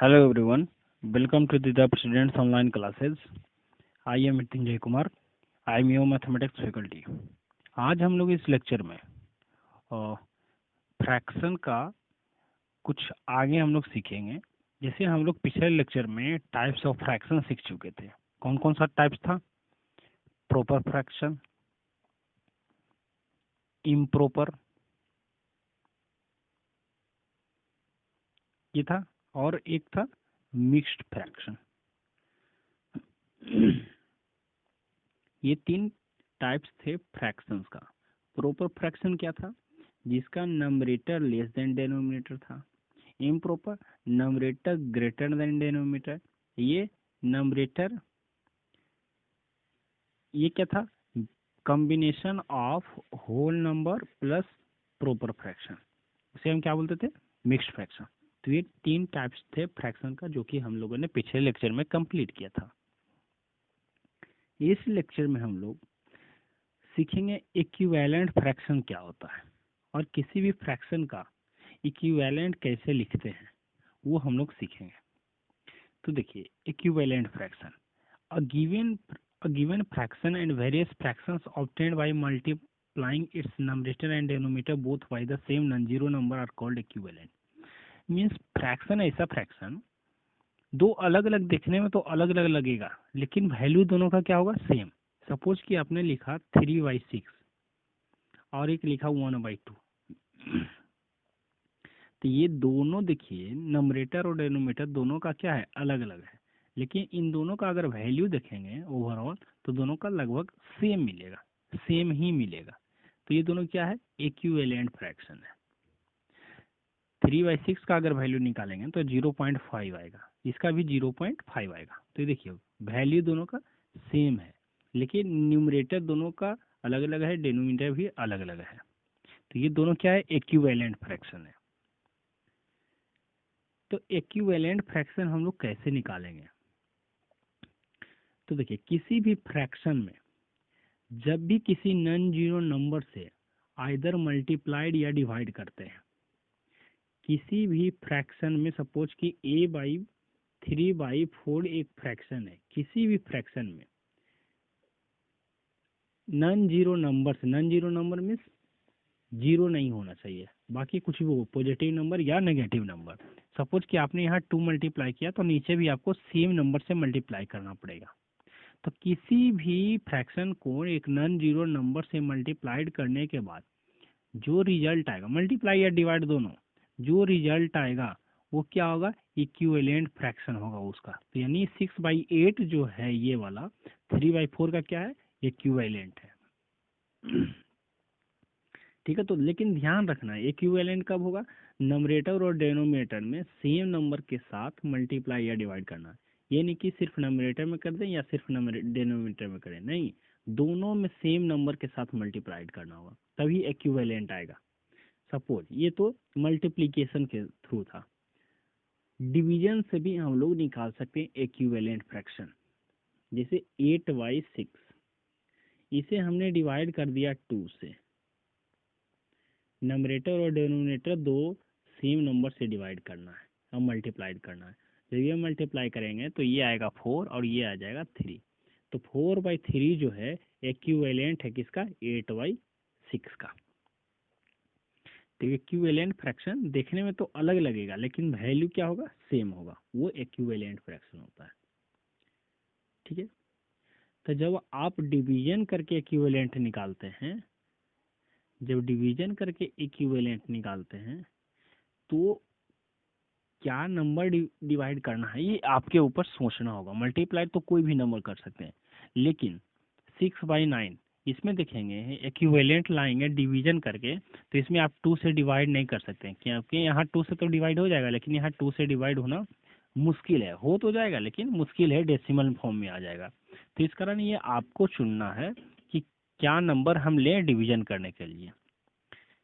Hello everyone, welcome to the Students Online Classes. I am Mrityunjay Kumar. I am your mathematics faculty. आज हम लोग इस lecture में fraction का कुछ आगे हम लोग सीखेंगे। जैसे हम लोग पिछले लेक्चर में टाइप्स ऑफ फ्रैक्शन सीख चुके थे। कौन कौन सा टाइप्स था? प्रॉपर फ्रैक्शन, इम्प्रॉपर, ये था, और एक था मिक्स्ड फ्रैक्शन। ये तीन टाइप्स थे फ्रैक्शंस का। प्रॉपर फ्रैक्शन क्या था? जिसका नंबरेटर लेस देन डेनोमिनेटर था। Improper, numerator greater than denominator. ये नंबरेटर, ये क्या था? Combination of whole number plus proper fraction, उसे हम क्या बोलते थे? Mixed fraction. तो ये तीन टाइप्स थे फ्रैक्शन का, जो कि हम लोगों ने पिछले लेक्चर में कंप्लीट किया था। इस लेक्चर में हम लोग सीखेंगे इक्विवेलेंट फ्रैक्शन क्या होता है और किसी भी फ्रैक्शन का इक्विवेलेंट कैसे लिखते हैं, वो हम लोग सीखेंगे। तो देखिए, equivalent fraction, a given fraction and various fractions obtained by multiplying its numerator and denominator both by the same non-zero number are called equivalent. Means fraction ऐसा फ्रैक्शन, दो अलग अलग देखने में तो अलग अलग लगेगा, लेकिन वैल्यू दोनों का क्या होगा? सेम। सपोज कि आपने लिखा 3/6 और एक लिखा 1/2, तो ये दोनों देखिए, नंबरेटर और डेनोमिनेटर दोनों का क्या है? अलग अलग है, लेकिन इन दोनों का अगर वैल्यू देखेंगे ओवरऑल तो दोनों का लगभग सेम मिलेगा, सेम ही मिलेगा। तो ये दोनों क्या है? इक्विवेलेंट फ्रैक्शन है। 3/6 का अगर वैल्यू निकालेंगे तो 0.5 आएगा, इसका भी 0.5 आएगा। तो ये देखिए, वैल्यू दोनों का सेम है, लेकिन न्यूमरेटर दोनों का अलग अलग है, डेनोमिनेटर भी अलग अलग है। तो ये दोनों क्या है? इक्विवेलेंट फ्रैक्शन है। तो इक्विवेलेंट फ्रैक्शन हम लोग कैसे निकालेंगे? तो देखिए, किसी भी फ्रैक्शन में जब भी किसी नॉन जीरो नंबर से आइदर मल्टीप्लाइड या डिवाइड करते हैं, किसी भी फ्रैक्शन में, सपोज कि a/3/4 एक फ्रैक्शन है, किसी भी फ्रैक्शन में नॉन जीरो नंबर से, non zero number means zero नहीं होना चाहिए, बाकी कुछ भी हो, पॉजिटिव नंबर या नेगेटिव नंबर। सपोज कि आपने यहाँ 2 मल्टीप्लाई किया तो नीचे भी आपको सेम नंबर से मल्टीप्लाई करना पड़ेगा। तो किसी भी फ्रैक्शन को एक नॉन जीरो नंबर से मल्टीप्लाइड करने के बाद जो रिजल्ट आएगा, मल्टीप्लाई या डिवाइड दोनों, जो रिजल्ट आएगा वो क्या होगा? इक्विवेलेंट फ्रैक्शन होगा उसका। तो यानी 6/8 जो है ये वाला, 3/4 का क्या है? इक्विवेलेंट है। ठीक है। तो लेकिन ध्यान रखना है, इक्विवेलेंट कब होगा? नंबरेटर और डेनोमिनेटर में सेम नंबर के साथ मल्टीप्लाई या डिवाइड करना। ये नहीं कि सिर्फ नंबरेटर में कर दें या सिर्फ डेनोमिनेटर में करें, नहीं, दोनों में सेम नंबर के साथ मल्टीप्लाइड करना होगा, तभी इक्विवेलेंट आएगा। सपोज ये तो मल्टीप्लिकेशन के थ्रू था, डिवीजन से भी हम लोग निकाल सकते हैं इक्विवेलेंट फ्रैक्शन। जैसे 8/6, इसे हमने डिवाइड कर दिया 2 से, नंबरेटर और डिनोमिनेटर दो सेम नंबर से डिवाइड करना है और मल्टीप्लाइड करना है। जब ये मल्टीप्लाई करेंगे तो ये आएगा 4 और ये आ जाएगा 3। तो 4/3 जो है इक्विवेलेंट है किसका? 8/6 का। तो इक्विवेलेंट फ्रैक्शन देखने में तो अलग लगेगा, लेकिन वैल्यू क्या होगा? सेम होगा, वो इक्विवेलेंट फ्रैक्शन होता है। ठीक है। तो जब आप डिवीजन करके इक्विवेलेंट निकालते हैं, जब डिवीजन करके इक्विवेलेंट निकालते हैं तो क्या नंबर डिवाइड करना है ये आपके ऊपर सोचना होगा। मल्टीप्लाई तो कोई भी नंबर कर सकते हैं, लेकिन 6/9 इसमें देखेंगे इक्विवेलेंट लाएंगे डिवीजन करके, तो इसमें आप 2 से डिवाइड नहीं कर सकते, क्योंकि यहाँ 2 से तो डिवाइड हो जाएगा, लेकिन यहाँ 2 से डिवाइड होना मुश्किल है। हो तो जाएगा लेकिन मुश्किल है, डेसिमल फॉर्म में आ जाएगा। तो इस कारण ये आपको चुनना है कि क्या नंबर हम लें डिवीजन करने के लिए।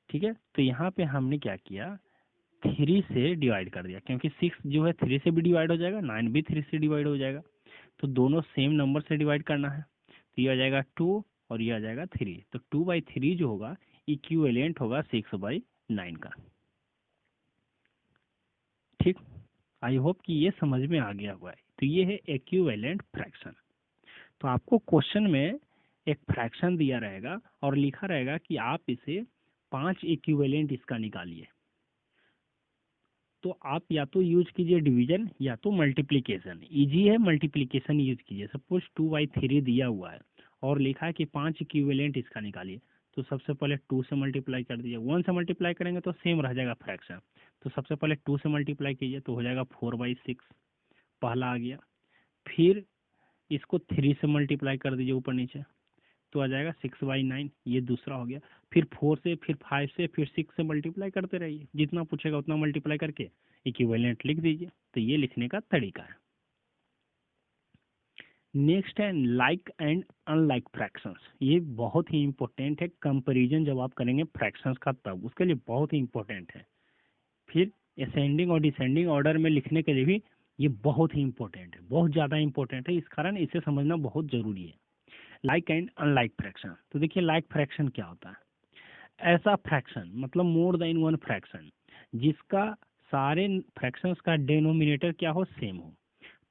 ठीक है। तो यहाँ पे हमने क्या किया? 3 से डिवाइड कर दिया, क्योंकि 6 जो है 3 से भी डिवाइड हो जाएगा, 9 भी 3 से डिवाइड हो जाएगा, तो दोनों सेम नंबर से डिवाइड करना है। तो ये आ जाएगा 2 और ये आ जाएगा 3। तो 2/3 जो होगा इक्विवेलेंट होगा 6/9 का। ठीक। आई होप कि ये समझ में आ गया हुआ है। तो ये है इक्विवेलेंट फ्रैक्शन। तो आपको क्वेश्चन में एक फ्रैक्शन दिया रहेगा और लिखा रहेगा कि आप इसे 5 इक्विवेलेंट इसका निकालिए। तो आप या तो यूज कीजिए डिवीजन या तो मल्टीप्लिकेशन। इजी है, मल्टीप्लिकेशन यूज कीजिए। सपोज 2/3 दिया हुआ है और लिखा है कि 5 इक्विवेलेंट इसका निकालिए। तो सबसे पहले 2 से मल्टीप्लाई कर दीजिए। 1 से मल्टीप्लाई करेंगे तो सेम रह जाएगा फ्रैक्शन। तो सबसे पहले 2 से मल्टीप्लाई कीजिए तो हो जाएगा 4/6, पहला आ गया। फिर इसको 3 से मल्टीप्लाई कर दीजिए ऊपर नीचे तो आ जाएगा 6/9, ये दूसरा हो गया। फिर 4 से, फिर 5 से, फिर 6 से मल्टीप्लाई करते रहिए, जितना पूछेगा उतना मल्टीप्लाई करके इक्विवेलेंट लिख दीजिए। तो ये लिखने का तरीका है। नेक्स्ट है लाइक एंड अनलाइक फ्रैक्शंस। ये बहुत ही इंपॉर्टेंट है। कंपैरिजन जब आप करेंगे फ्रैक्शंस का तब उसके लिए बहुत ही इंपॉर्टेंट है। फिर असेंडिंग और डिसेंडिंग ऑर्डर में लिखने के लिए भी ये बहुत ही इंपॉर्टेंट है, बहुत ज़्यादा इंपॉर्टेंट है। इस कारण इसे समझना बहुत ज़रूरी है। Like and unlike fraction. तो देखिए लाइक फ्रैक्शन क्या होता है। ऐसा फ्रैक्शन मतलब मोर देन वन फ्रैक्शन जिसका सारे फ्रैक्शंस का डेनोमिनेटर क्या हो, सेम हो।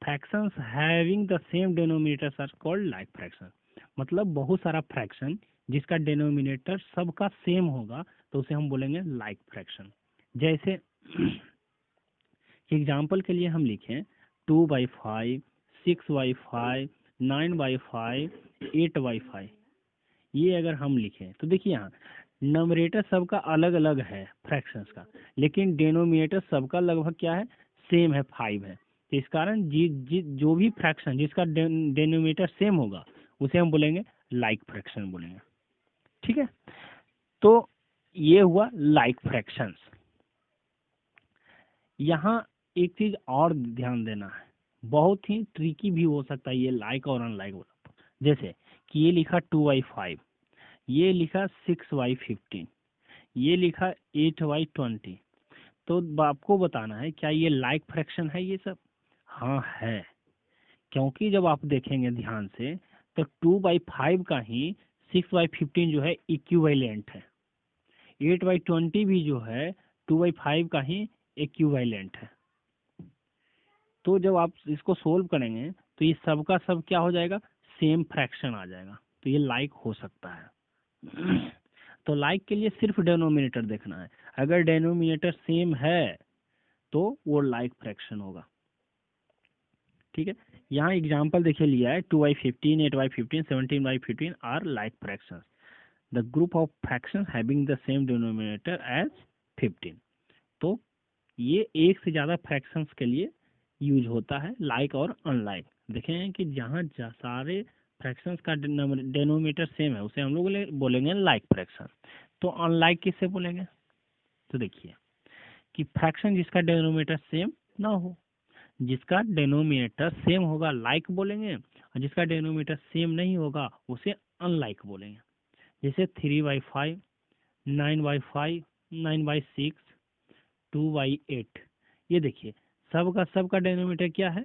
Fractions having the same denominators are called like fraction. मतलब बहुत सारा फ्रैक्शन जिसका डेनोमिनेटर सबका सेम होगा तो उसे हम बोलेंगे लाइक फ्रैक्शन। जैसे एग्जाम्पल के लिए हम लिखें 2/5, 6/5, 9/5, 8/5। ये अगर हम लिखें तो देखिए यहाँ नंबरेटर सबका अलग अलग है फ्रैक्शंस का, लेकिन डेनोमिनेटर सबका लगभग क्या है, सेम है, 5 है। तो इस कारण जो भी फ्रैक्शन जिसका डेनोमिनेटर सेम होगा उसे हम बोलेंगे लाइक फ्रैक्शन बोलेंगे। ठीक है, तो ये हुआ लाइक फ्रैक्शंस। यहाँ एक चीज और ध्यान देना है, बहुत ही ट्रिकी भी हो सकता है ये लाइक और अनलाइक वाला। जैसे कि ये लिखा 2/5, ये लिखा 6/15, ये लिखा 8/20। तो आपको बताना है क्या ये लाइक फ्रैक्शन है ये सब। हाँ है, क्योंकि जब आप देखेंगे ध्यान से तो 2/5 का ही 6/15 जो है इक्विवेलेंट है। 8/20 भी जो है 2/5 का ही इक्विवेलेंट है। तो जब आप इसको सोल्व करेंगे तो ये सब का सब क्या हो जाएगा, सेम फ्रैक्शन आ जाएगा। तो ये लाइक हो सकता है। तो लाइक के लिए सिर्फ डेनोमिनेटर देखना है। अगर डेनोमिनेटर सेम है तो वो लाइक फ्रैक्शन होगा। ठीक है, यहाँ एग्जांपल देखिए लिया है 2/15, 8/15, 17/15 are like fractions. The group of fractions having the same denominator as 15। तो ये एक से ज़्यादा फ्रैक्शंस के लिए यूज होता है लाइक और अनलाइक। देखें कि जहाँ सारे फ्रैक्शंस का डेनोमीटर सेम है उसे हम लोग बोलेंगे लाइक फ्रैक्शन। तो अनलाइक किससे बोलेंगे, तो देखिए कि फ्रैक्शन जिसका डेनोमीटर सेम ना हो। जिसका डेनोमिनेटर सेम होगा लाइक बोलेंगे और जिसका डेनोमीटर सेम नहीं होगा उसे अनलाइक बोलेंगे। जैसे 3/5, 9/5, 9/6, 2/8। ये देखिए सबका डेनोमीटर क्या है,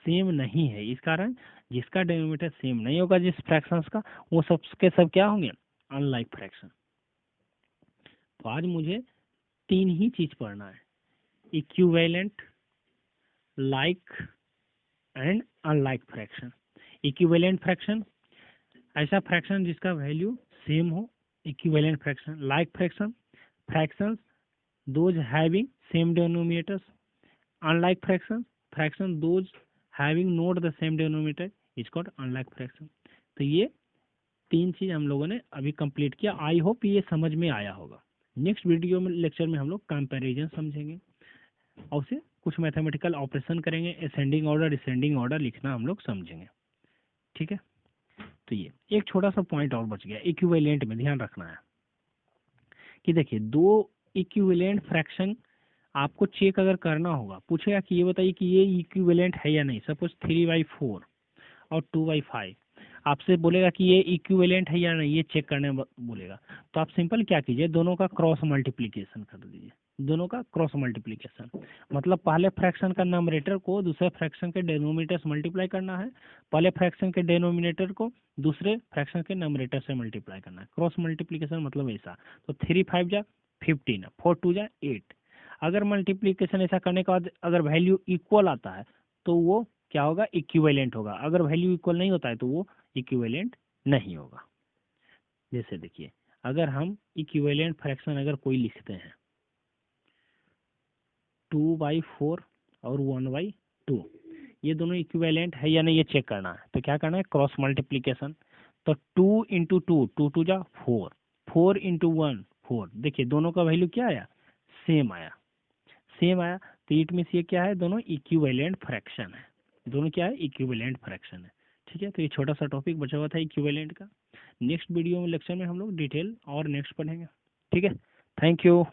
सेम नहीं है। इस कारण जिसका डेनोमीटर सेम नहीं होगा जिस फ्रैक्शंस का, वो सबके सब क्या होंगे, अनलाइक फ्रैक्शन। तो आज मुझे 3 ही चीज पढ़ना है, equivalent, like and unlike fraction. Equivalent fraction ऐसा फ्रैक्शन जिसका वैल्यू सेम हो, equivalent fraction. Like fraction, fractions those having same denominators. Unlike fraction, fraction those having not the same denominator is called unlike fraction. तो ये 3 चीज हम लोगों ने अभी कंप्लीट किया। आई होप ये समझ में आया होगा। नेक्स्ट वीडियो में लेक्चर में हम लोग कंपैरिजन समझेंगे और उसे कुछ मैथमेटिकल ऑपरेशन करेंगे, असेंडिंग ऑर्डर डिसेंडिंग ऑर्डर लिखना हम लोग समझेंगे। ठीक है, तो ये एक छोटा सा पॉइंट और बच गया, इक्विवेलेंट में ध्यान रखना है कि देखिए 2 इक्विवेलेंट फ्रैक्शन आपको चेक अगर करना होगा, पूछेगा कि ये बताइए कि ये इक्विवेलेंट है या नहीं। सपोज 3/4 और 2/5 आपसे बोलेगा कि ये इक्विवेलेंट है या नहीं, ये चेक करने बोलेगा। तो आप सिंपल क्या कीजिए, दोनों का क्रॉस मल्टीप्लिकेशन कर दीजिए। दोनों का क्रॉस मल्टीप्लिकेशन मतलब पहले फ्रैक्शन का नंबरेटर को दूसरे फ्रैक्शन के डेनोमिनेटर से मल्टीप्लाई करना है, पहले फ्रैक्शन के डेनोमिनेटर को दूसरे फ्रैक्शन के नंबरेटर से मल्टीप्लाई करना है। क्रॉस मल्टीप्लिकेशन मतलब ऐसा। तो 3 5 जा 15, 4 2 जा 8। अगर मल्टीप्लिकेशन ऐसा करने के बाद अगर वैल्यू इक्वल आता है तो वो क्या होगा, इक्विवेलेंट होगा। अगर वैल्यू इक्वल नहीं होता है तो वो इक्विवेलेंट नहीं होगा। जैसे देखिए, अगर हम इक्विवेलेंट फ्रैक्शन अगर कोई लिखते हैं 2/4 और 1/2, ये दोनों इक्विवेलेंट है या नहीं ये चेक करना है। तो क्या करना है, क्रॉस मल्टीप्लिकेशन। तो 2 इंटू 2, 2 जा 4, 4 इंटू 1 4। देखिए दोनों का वैल्यू क्या आया, सेम आया, सेम आया। तो इट मीन्स ये क्या है, दोनों इक्विवेलेंट फ्रैक्शन है, दोनों क्या है, इक्विवेलेंट फ्रैक्शन है। ठीक है, तो ये छोटा सा टॉपिक बचा हुआ था इक्विवेलेंट का। नेक्स्ट वीडियो में, लेक्चर में हम लोग डिटेल और नेक्स्ट पढ़ेंगे। ठीक है, थैंक यू।